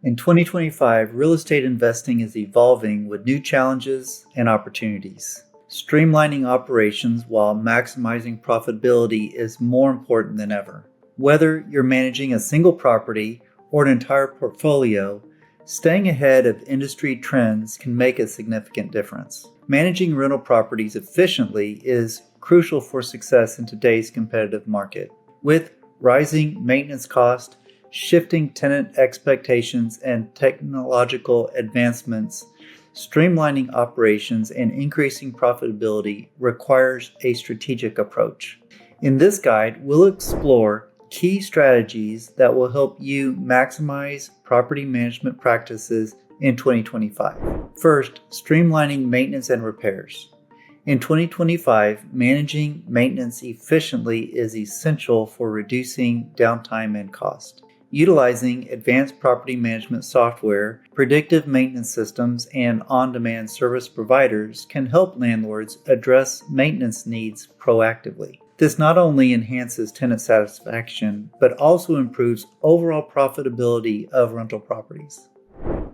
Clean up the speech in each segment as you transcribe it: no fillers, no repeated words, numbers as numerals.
In 2025, real estate investing is evolving with new challenges and opportunities. Streamlining operations while maximizing profitability is more important than ever. Whether you're managing a single property or an entire portfolio, staying ahead of industry trends can make a significant difference. Managing rental properties efficiently is crucial for success in today's competitive market. With rising maintenance costs, shifting tenant expectations, and technological advancements, streamlining operations and increasing profitability requires a strategic approach. In this guide, we'll explore key strategies that will help you maximize property management practices in 2025. First, streamlining maintenance and repairs. In 2025, managing maintenance efficiently is essential for reducing downtime and cost. Utilizing advanced property management software, predictive maintenance systems, and on-demand service providers can help landlords address maintenance needs proactively. This not only enhances tenant satisfaction, but also improves overall profitability of rental properties.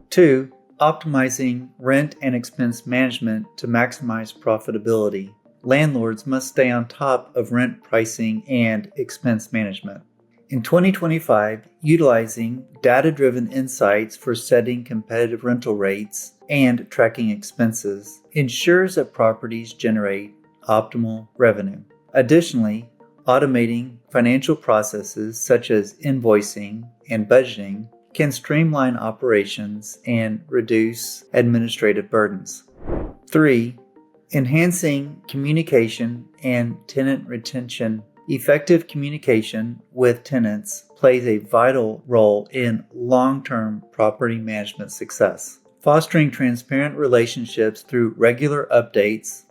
2. Optimizing rent and expense management to maximize profitability. Landlords must stay on top of rent pricing and expense management. In 2025, utilizing data-driven insights for setting competitive rental rates and tracking expenses ensures that properties generate optimal revenue. Additionally, automating financial processes such as invoicing and budgeting can streamline operations and reduce administrative burdens. 3. Enhancing communication and tenant retention. Effective communication with tenants plays a vital role in long-term property management success. Fostering transparent relationships through regular updates,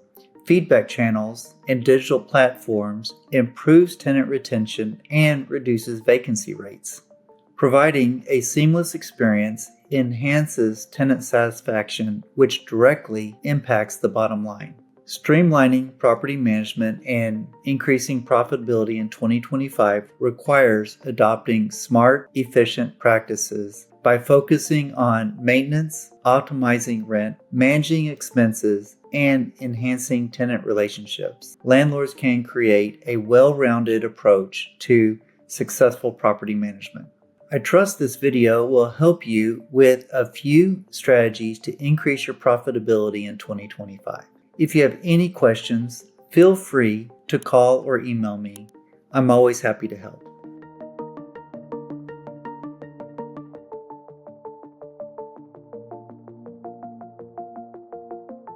feedback channels, and digital platforms improves tenant retention and reduces vacancy rates. Providing a seamless experience enhances tenant satisfaction, which directly impacts the bottom line. Streamlining property management and increasing profitability in 2025 requires adopting smart, efficient practices by focusing on maintenance, optimizing rent, managing expenses, and enhancing tenant relationships. Landlords can create a well-rounded approach to successful property management. I trust this video will help you with a few strategies to increase your profitability in 2025. If you have any questions, feel free to call or email me. I'm always happy to help.